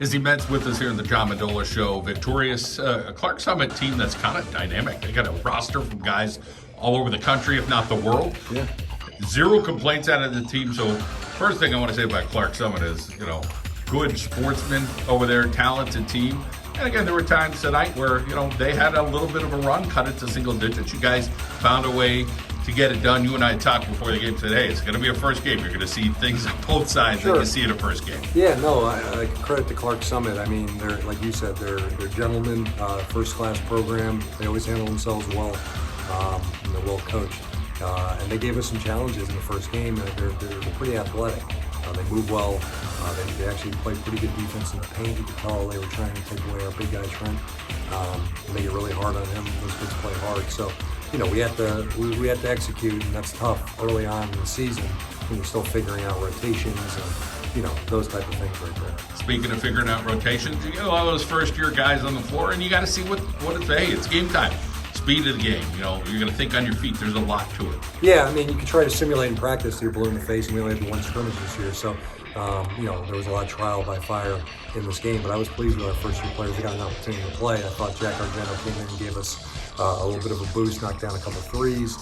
Izzy Metz with us here in the John Mendola Show. Victorious Clark Summit team that's kind of dynamic. They got a roster from guys all over the country, if not the world. Yeah. Zero complaints out of the team. So first thing I want to say about Clark Summit is, good sportsmen over there, talented team. And again, there were times tonight where, they had a little bit of a run, cut it to single digits. You guys found a way to get it done. You and I talked before the game today. Hey, it's going to be a first game. You're going to see things on both sides that you see in a first game. Yeah, no, I credit to Clark Summit. I mean, they're, like you said, they're gentlemen, first-class program. They always handle themselves well, and they're well coached. And they gave us some challenges in the first game. They're pretty athletic. They move well. They actually played pretty good defense in the paint. You could tell they were trying to take away our big guy Trent, make it really hard on him. Those kids play hard. So, we had to execute, and that's tough early on in the season when you're still figuring out rotations and those type of things right there. Speaking of figuring out rotations, you get a lot of those first-year guys on the floor, and you got to see what it's. Hey, it's game time. Speed of the game. You're going to think on your feet. There's a lot to it. Yeah, I mean, you can try to simulate in practice till you're blue in the face, and we only had the one scrimmage this year, so there was a lot of trial by fire in this game. But I was pleased with our first-year players. They got an opportunity to play. I thought Jack Argento came in and gave us a little bit of a boost, knocked down a couple of threes.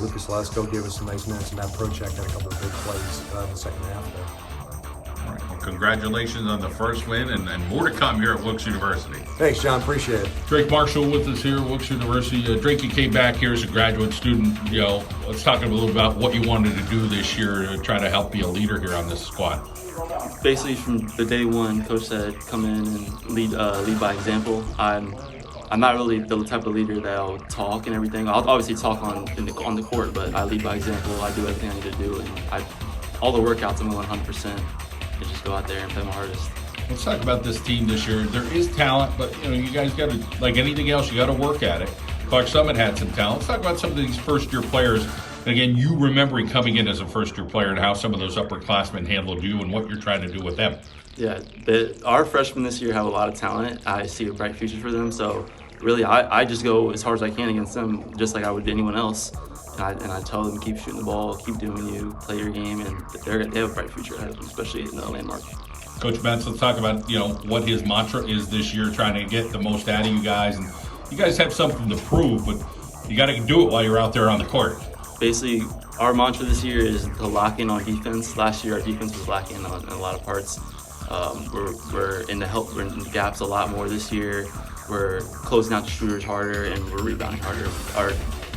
Lucas Lesko gave us some nice minutes, and Matt Prochek had a couple of big plays in the second half there. All right. Well, congratulations on the first win, and more to come here at Wilkes University. Thanks, John. Appreciate it. Drake Marshall with us here at Wilkes University. Drake, you came back here as a graduate student. Let's talk a little about what you wanted to do this year to try to help be a leader here on this squad. Basically, from the day one, Coach said, "Come in and lead by example." I'm not really the type of leader that'll talk and everything. I'll obviously talk on the court, but I lead by example. I do everything I need to do, and all the workouts I'm going 100%. And just go out there and play my hardest. Let's talk about this team this year. There is talent, but you guys got to, like anything else, you got to work at it. Clark Summit had some talent. Let's talk about some of these first-year players. And again, you remembering coming in as a first-year player and how some of those upperclassmen handled you and what you're trying to do with them. Yeah, our freshmen this year have a lot of talent. I see a bright future for them. So really, I just go as hard as I can against them, just like I would anyone else. And I tell them, keep shooting the ball, keep doing you, play your game, and they have a bright future ahead of them, especially in the landmark. Coach Metz, let's talk about what his mantra is this year, trying to get the most out of you guys. And you guys have something to prove, but you got to do it while you're out there on the court. Basically, our mantra this year is to lock in on defense. Last year, our defense was lacking on a lot of parts. We're in the gaps a lot more this year. We're closing out the shooters harder, and we're rebounding harder. Our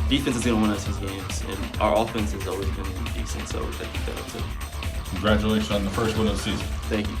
defense is going to win us these games, and our offense has always been decent, so we got to keep that up too. Congratulations on the first win of the season. Thank you.